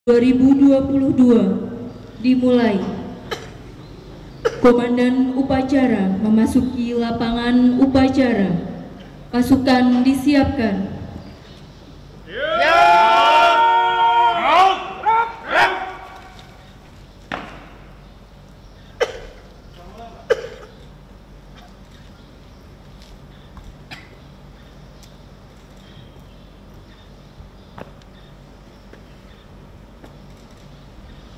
2022 dimulai. Komandan upacara memasuki lapangan upacara. Pasukan disiapkan.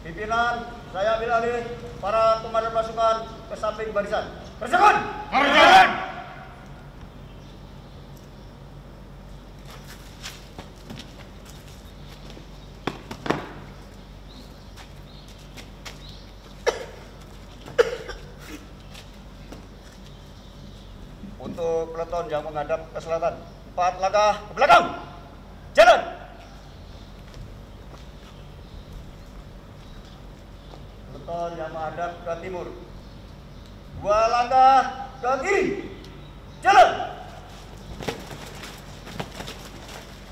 Pimpinan, saya bilali para komandan pasukan ke samping barisan. Berjalan! Berjalan! Untuk peleton yang menghadap ke selatan, 4 langkah ke belakang. Jalan! Peleton yang menghadap ke timur, 2 langkah ke kiri. Jalan!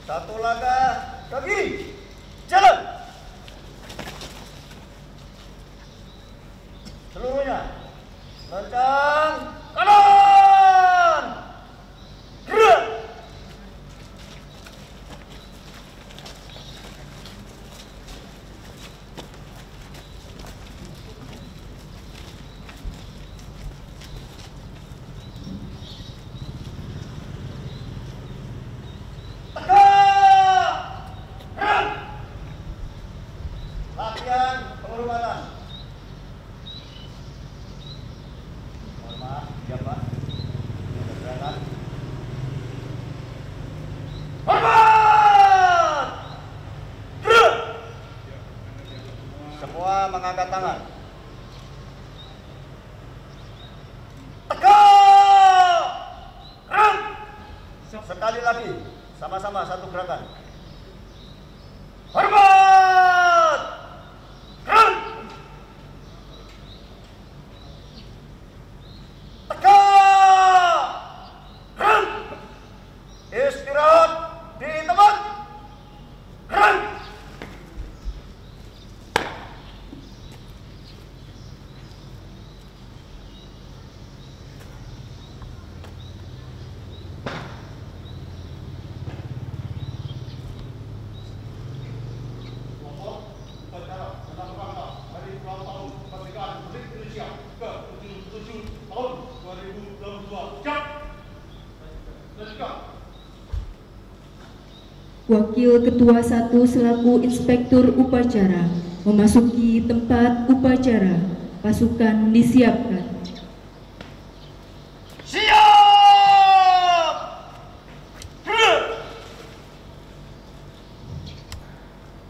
1 langkah ke kiri. Jalan! Seluruhnya lencang kanan. Gerak! Latihan penghormatan. Mohon maaf, ya Pak. Bergerak. Hormat! Gerak! Semua mengangkat tangan. Tegak! Gerak! Sekali lagi, sama-sama satu gerakan. Hormat! Gerak! Tegak! Gerak! Istirahat di tempat. Gerak! Wakil Ketua 1 selaku Inspektur Upacara memasuki tempat upacara. Pasukan disiapkan. Siap! Gerak!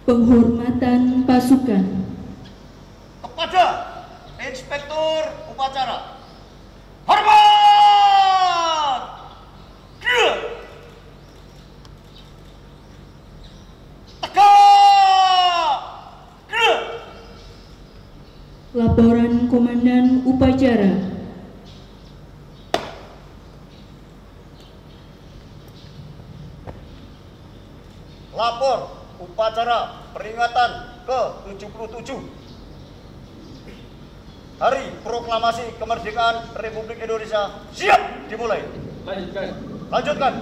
Penghormatan pasukan. Kepada Inspektur Upacara. Hormat! Gerak! Tegak! Gerak! Laporan Komandan Upacara. Lapor upacara peringatan ke-77 Hari Proklamasi Kemerdekaan Republik Indonesia siap dimulai. Lanjutkan.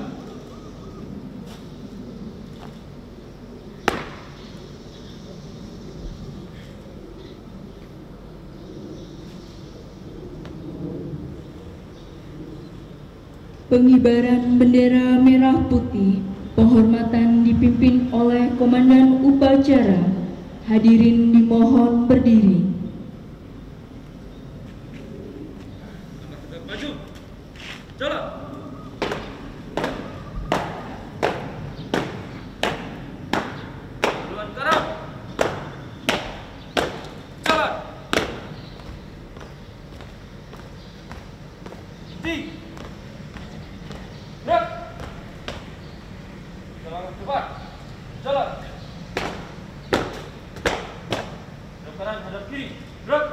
Pengibaran bendera merah putih. Penghormatan dipimpin oleh Komandan Upacara. Hadirin dimohon berdiri. Maju. Jalan. Duluan kanan. Jalan. Di. Gerak. Jalan cepat. Jalan. Hadap kanan, hadap kiri. Gerak.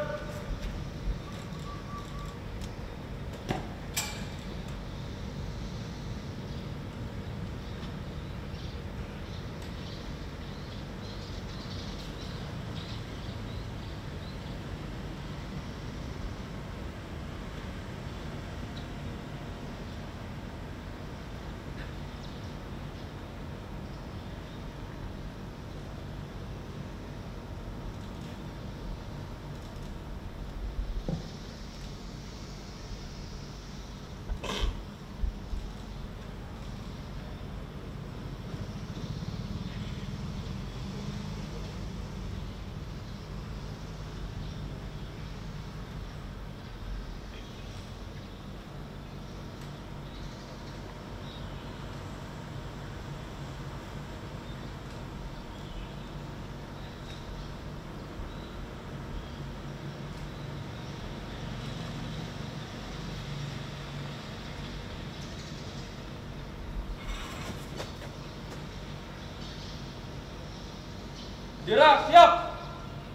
Bendera siap.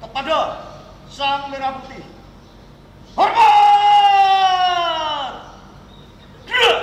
Kepada Sang Merah Putih. Hormat! Gerak!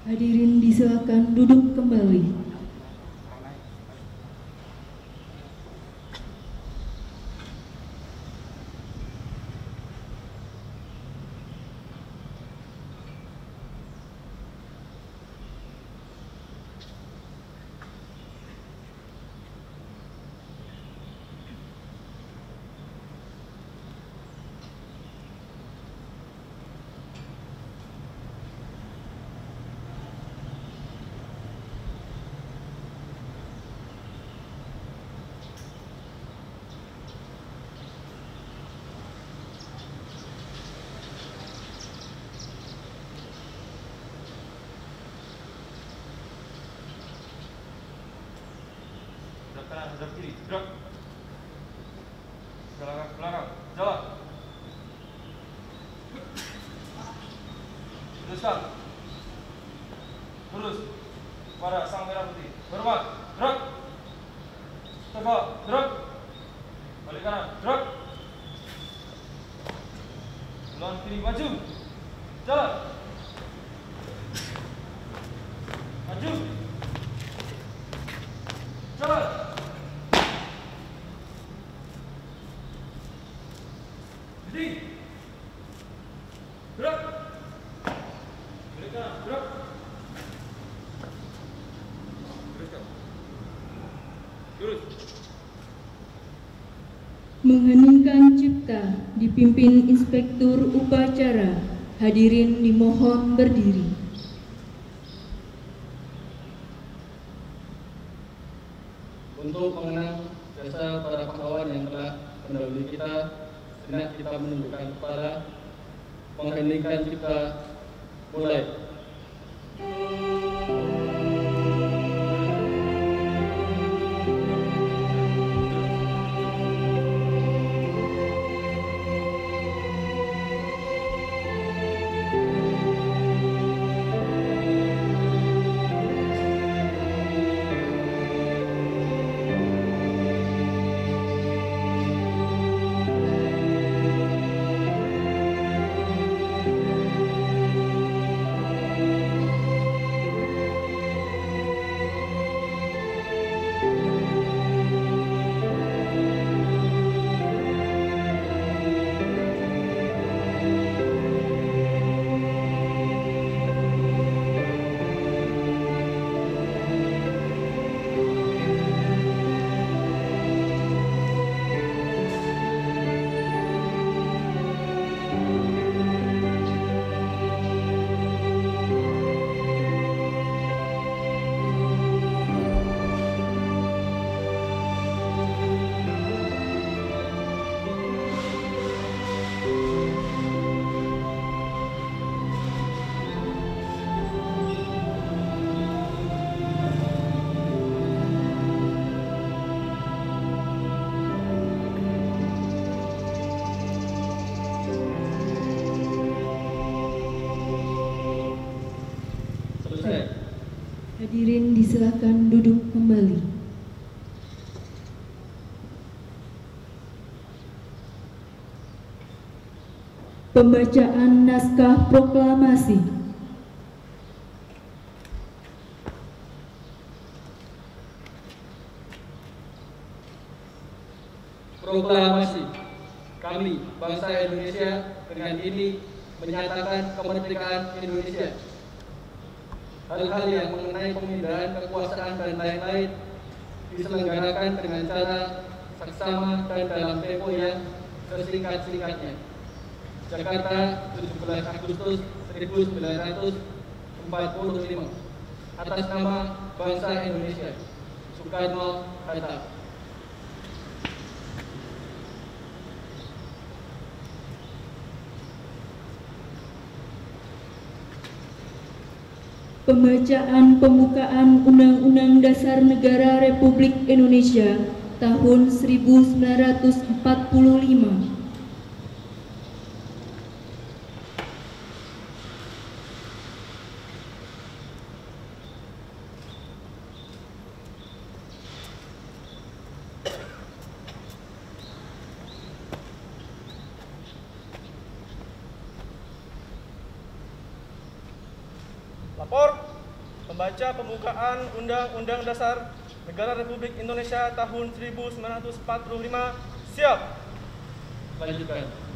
Hadirin disilakan duduk kembali. Kanan, hadap kiri, gerak. Belakang, belakang, jalan. Teruskan. Terus pada Sang Merah Putih. Hormat, gerak. Tegak, gerak. Balik kanan, gerak. Lawan kiri, maju. Jalan. Maju. Jalan. Jadi, gerak. Balik kanan, gerak. Teruskan. Lurus. Mengheningkan cipta dipimpin Inspektur Upacara. Hadirin dimohon berdiri. Untuk mengenang jasa para pahlawan yang telah mendahului kita, sejenak kita menundukkan kepala, mengheningkan cipta, mulai. selesai. Hadirin disilakan duduk kembali. Pembacaan naskah proklamasi. Proklamasi. Kami, bangsa Indonesia, dengan ini menyatakan kemerdekaan Indonesia. Hal-hal yang mengenai pemindahan kekuasaan dan lain-lain diselenggarakan dengan cara saksama dan dalam tempo yang sesingkat-singkatnya. Jakarta, 17 Agustus 1945. Atas nama bangsa Indonesia. Soekarno-Hatta. Pembacaan pembukaan Undang-Undang Dasar Negara Republik Indonesia tahun 1945. Lapor, pembaca pembukaan Undang-Undang Dasar Negara Republik Indonesia tahun 1945, siap.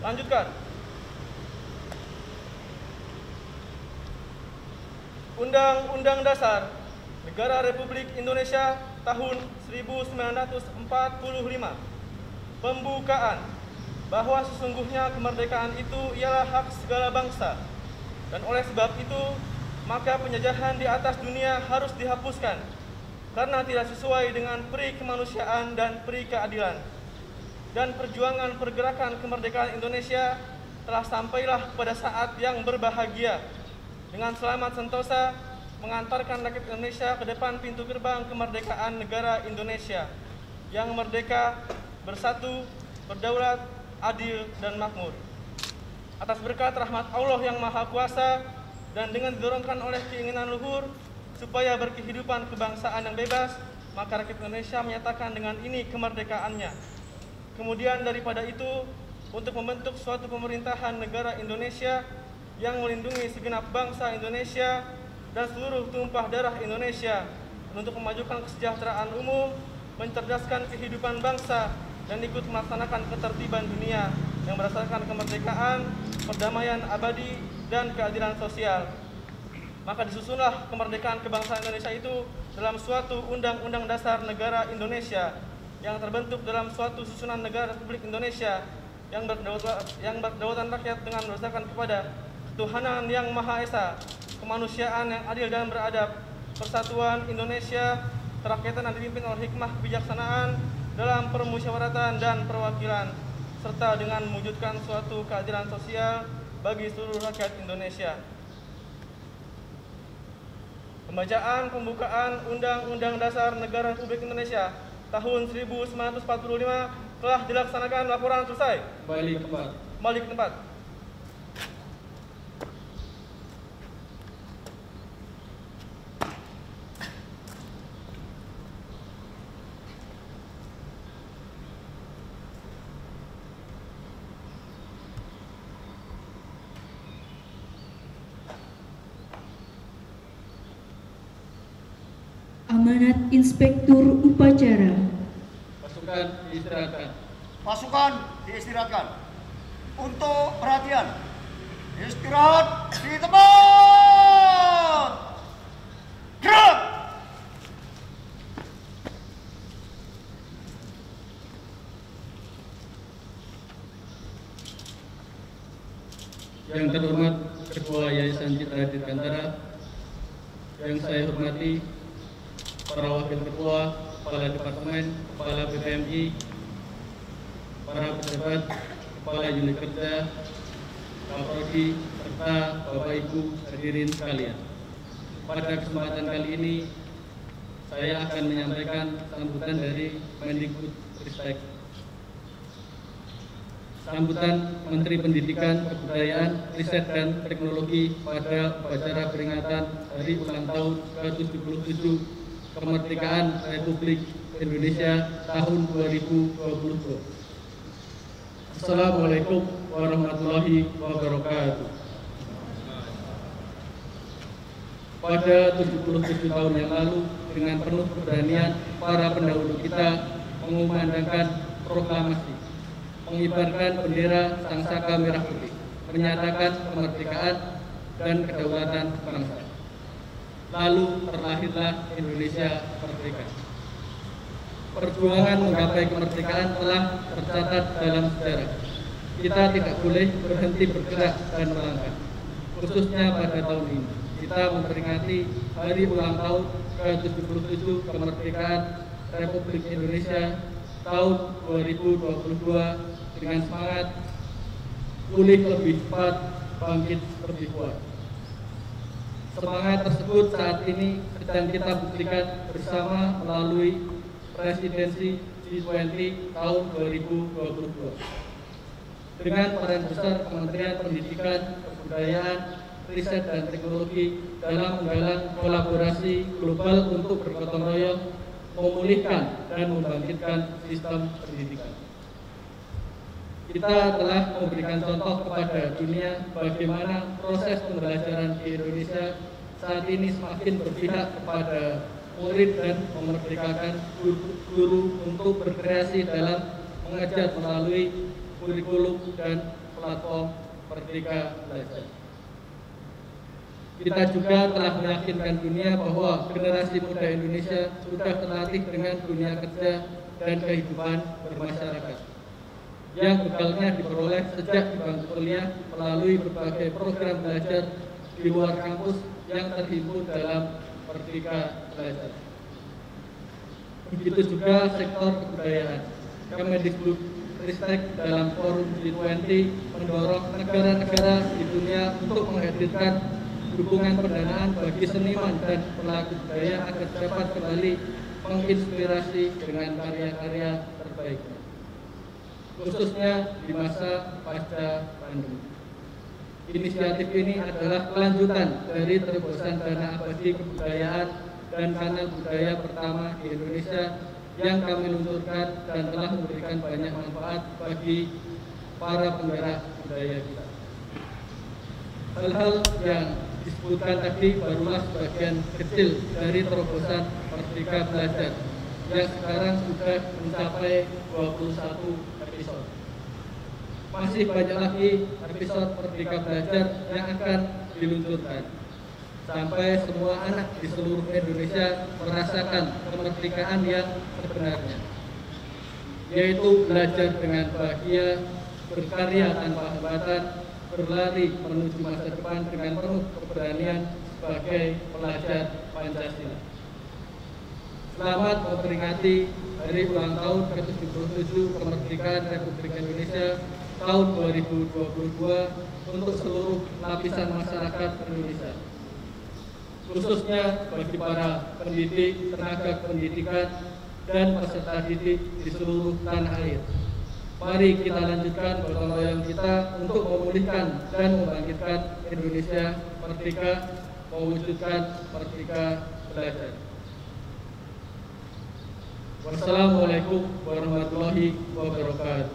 Lanjutkan. Undang-Undang Dasar Negara Republik Indonesia tahun 1945. Pembukaan, bahwa sesungguhnya kemerdekaan itu ialah hak segala bangsa, dan oleh sebab itu maka penjajahan di atas dunia harus dihapuskan karena tidak sesuai dengan peri kemanusiaan dan peri keadilan. Dan perjuangan pergerakan kemerdekaan Indonesia telah sampailah pada saat yang berbahagia dengan selamat sentosa mengantarkan rakyat Indonesia ke depan pintu gerbang kemerdekaan negara Indonesia yang merdeka, bersatu, berdaulat, adil, dan makmur. Atas berkat rahmat Allah yang Maha Kuasa dan dengan didorongkan oleh keinginan luhur supaya berkehidupan kebangsaan yang bebas, maka rakyat Indonesia menyatakan dengan ini kemerdekaannya. Kemudian daripada itu, untuk membentuk suatu pemerintahan negara Indonesia yang melindungi segenap bangsa Indonesia dan seluruh tumpah darah Indonesia, dan untuk memajukan kesejahteraan umum, mencerdaskan kehidupan bangsa, dan ikut melaksanakan ketertiban dunia yang berdasarkan kemerdekaan, perdamaian abadi, dan keadilan sosial. Maka disusunlah kemerdekaan kebangsaan Indonesia itu dalam suatu Undang-Undang Dasar Negara Indonesia yang terbentuk dalam suatu susunan negara Republik Indonesia yang berkedaulatan rakyat dengan berdasarkan kepada ketuhanan yang Maha Esa, kemanusiaan yang adil dan beradab, persatuan Indonesia, kerakyatan yang dipimpin oleh hikmah kebijaksanaan dalam permusyawaratan dan perwakilan, serta dengan mewujudkan suatu keadilan sosial bagi seluruh rakyat Indonesia. Pembacaan pembukaan Undang-Undang Dasar Negara Republik Indonesia tahun 1945 telah dilaksanakan. Laporan selesai. Kembali ke tempat. Amanat Inspektur Upacara. Pasukan diistirahatkan. Pasukan diistirahatkan. Untuk perhatian, istirahat di tempat. Gerak! Yang terhormat Ketua Yayasan Citra Dirgantara, yang saya hormati para wakil ketua, kepala departemen, kepala BPMI, para pejabat, kepala unit kerja, Kaprodi, serta Bapak Ibu hadirin sekalian. Pada kesempatan kali ini, saya akan menyampaikan sambutan dari Mendikbud Ristek. sambutan Menteri Pendidikan, Kebudayaan, Riset dan Teknologi pada upacara peringatan Hari Ulang Tahun ke-77 Kemerdekaan Republik Indonesia tahun 2022. Assalamualaikum warahmatullahi wabarakatuh. Pada 77 tahun yang lalu, dengan penuh keberanian, para pendahulu kita mengumandangkan proklamasi, mengibarkan bendera Sangsaka Merah Putih, menyatakan kemerdekaan dan kedaulatan bangsa. Lalu terlahirlah Indonesia merdeka. Perjuangan menggapai kemerdekaan telah tercatat dalam sejarah. Kita tidak boleh berhenti bergerak dan melangkah. Khususnya pada tahun ini, kita memperingati Hari Ulang Tahun ke-77 Kemerdekaan Republik Indonesia tahun 2022 dengan semangat pulih lebih cepat, bangkit lebih kuat. Semangat tersebut saat ini sedang kita buktikan bersama melalui Presidensi G20 tahun 2022. Dengan peran besar Kementerian Pendidikan, Kebudayaan, Riset dan Teknologi dalam menggalang kolaborasi global untuk bergotong royong memulihkan dan membangkitkan sistem pendidikan. Kita telah memberikan contoh kepada dunia bagaimana proses pembelajaran di Indonesia saat ini semakin berpihak kepada murid dan memerdekakan guru untuk berkreasi dalam mengajar melalui kurikulum dan platform Merdeka Belajar. Kita juga telah meyakinkan dunia bahwa generasi muda Indonesia sudah terlatih dengan dunia kerja dan kehidupan bermasyarakat, yang bekalnya diperoleh sejak di bangku kuliah melalui berbagai program belajar di luar kampus yang terhimpun dalam Merdeka Belajar. Begitu juga sektor kebudayaan. Kemendikbudristek dalam forum G20 mendorong negara-negara di dunia untuk menghadirkan dukungan pendanaan bagi seniman dan pelaku budaya agar dapat kembali menginspirasi dengan karya-karya terbaiknya, khususnya di masa pasca pandemi. Inisiatif ini adalah kelanjutan dari terobosan dana abadi kebudayaan dan kanal budaya pertama di Indonesia yang kami luncurkan dan telah memberikan banyak manfaat bagi para penggerak budaya kita. Hal-hal yang disebutkan tadi barulah sebagian kecil dari terobosan Merdeka Belajar yang sekarang sudah mencapai 21 episode. Masih banyak lagi episode Merdeka Belajar yang akan diluncurkan sampai semua anak di seluruh Indonesia merasakan kemerdekaan yang sebenarnya, yaitu belajar dengan bahagia, berkarya tanpa hambatan, berlari menuju masa depan dengan penuh keberanian sebagai pelajar Pancasila. Selamat memperingati Hari Ulang Tahun ke-77 Kemerdekaan Republik Indonesia tahun 2022 untuk seluruh lapisan masyarakat Indonesia, khususnya bagi para pendidik, tenaga pendidikan, dan peserta didik di seluruh tanah air. Mari kita lanjutkan gotong royong kita untuk memulihkan dan membangkitkan Indonesia merdeka, mewujudkan Merdeka Belajar. Wassalamualaikum warahmatullahi wabarakatuh.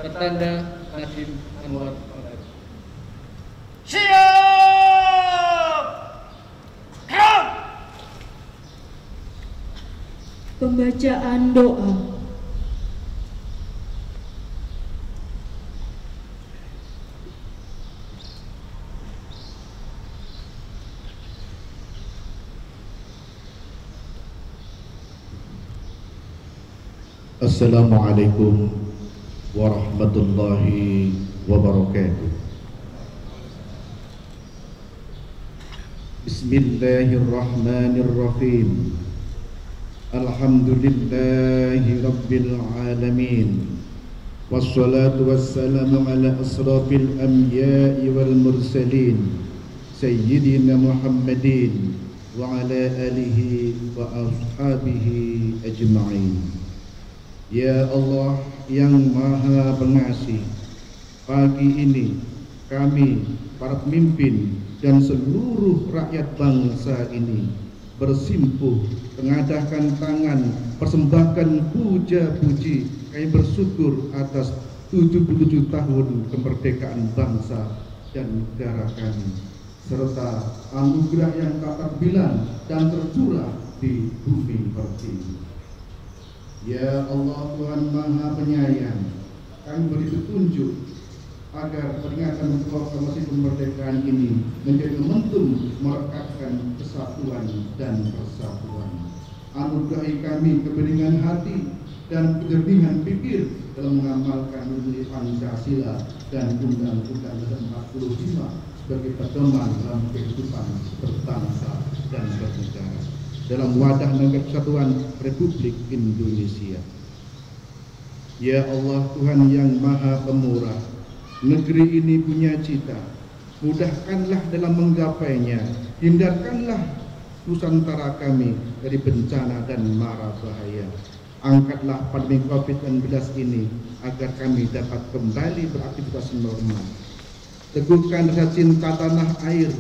Tertanda Nadiem Anwar Makarim. Siap! Gerak! Pembacaan doa. Assalamualaikum warahmatullahi wabarakatuh. Bismillahirrahmanirrahim. Alhamdulillahi rabbil alamin. Wassalatu wassalamu ala asrafil anbiya'i wal mursalin Sayyidina Muhammadin wa ala alihi wa ashabihi ajma'in. Ya Allah, yang Maha Pengasih, pagi ini kami, para pemimpin dan seluruh rakyat bangsa ini bersimpuh mengadakan tangan persembahkan puja-puji. Kami bersyukur atas 77 tahun kemerdekaan bangsa dan negara kami, serta anugerah yang tak terbilang dan tercurah di bumi pertiwi. Ya Allah, Tuhan Maha Penyayang, kami beri petunjuk agar peringatan proklamasi kemerdekaan ini menjadi momentum merekatkan kesatuan dan persatuan. Anugerahi kami kebeningan hati dan kejernihan pikir dalam mengamalkan nilai Pancasila dan Undang-Undang 45 sebagai pedoman dalam kehidupan berbangsa dan bernegara dalam wadah negara kesatuan Republik Indonesia. Ya Allah, Tuhan yang Maha Pemurah, negeri ini punya cita, mudahkanlah dalam menggapainya, hindarkanlah Nusantara kami dari bencana dan mara bahaya. Angkatlah pandemi COVID-19 ini agar kami dapat kembali beraktivitas normal. Teguhkan rasa cinta tanah air,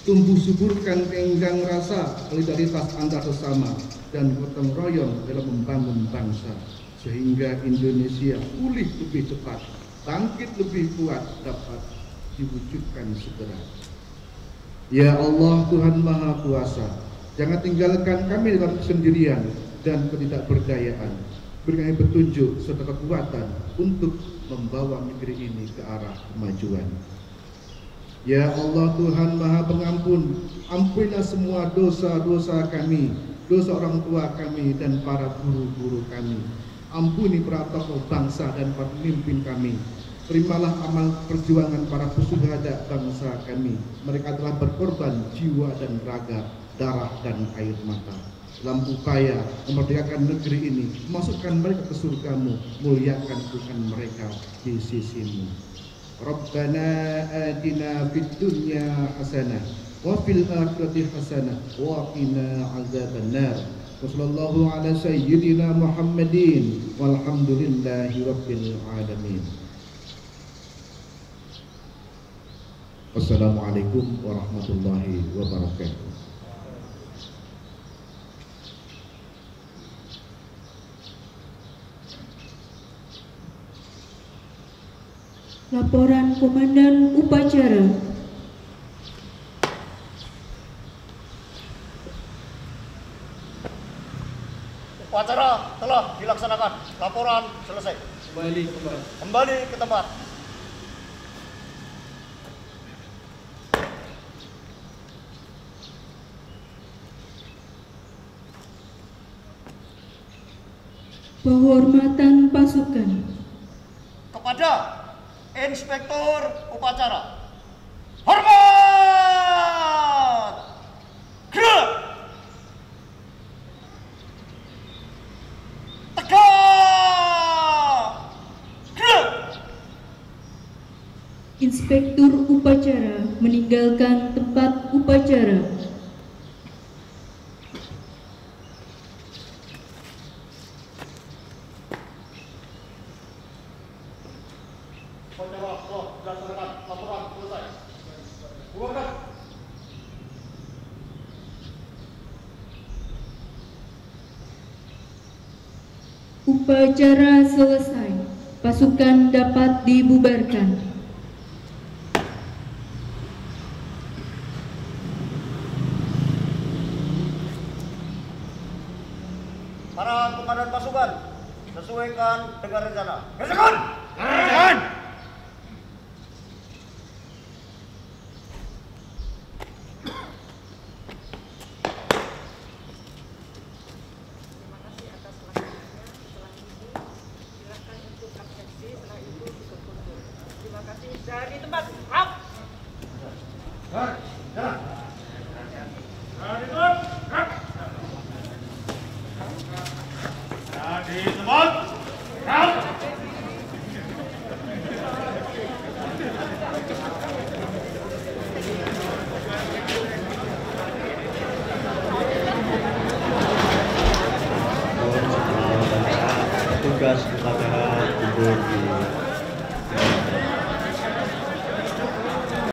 tumbuh suburkan tenggang rasa solidaritas antar sesama dan gotong royong dalam membangun bangsa, sehingga Indonesia pulih lebih cepat, bangkit lebih kuat, dapat diwujudkan segera. Ya Allah, Tuhan Maha Kuasa, jangan tinggalkan kami dalam kesendirian dan ketidakberdayaan. Beri kami petunjuk serta kekuatan untuk membawa negeri ini ke arah kemajuan. Ya Allah, Tuhan Maha Pengampun, ampunilah semua dosa-dosa kami, dosa orang tua kami dan para guru-guru kami. Ampuni para tokoh bangsa dan para pemimpin kami. Terimalah amal perjuangan para pesuhada bangsa kami. Mereka telah berkorban jiwa dan raga, darah dan air mata dalam upaya memerdekakan negeri ini, masukkan mereka ke surgamu, muliakan Tuhan mereka di sisimu. Rabbana atina fid dunya hasanah wa fil akhirati hasanah wa qina azabannar. Wassallallahu ala sayyidina Muhammadin walhamdulillahi rabbil alamin. Wassalamualaikum warahmatullahi wabarakatuh. Laporan Komandan Upacara. Upacara telah dilaksanakan. Laporan selesai. Kembali ke tempat. Penghormatan pasukan. Kepada Inspektur Upacara. Hormat! Gerak! Tegak! Gerak! Inspektur Upacara meninggalkan tempat upacara. Upacara selesai, pasukan dapat dibubarkan. Para komandan pasukan, sesuaikan dengan rencana. Gerakkan! Gerakkan! Dari tempat, up. Jalan. Dari tempat, up. Di tempat. Up. Tugas kepada Good.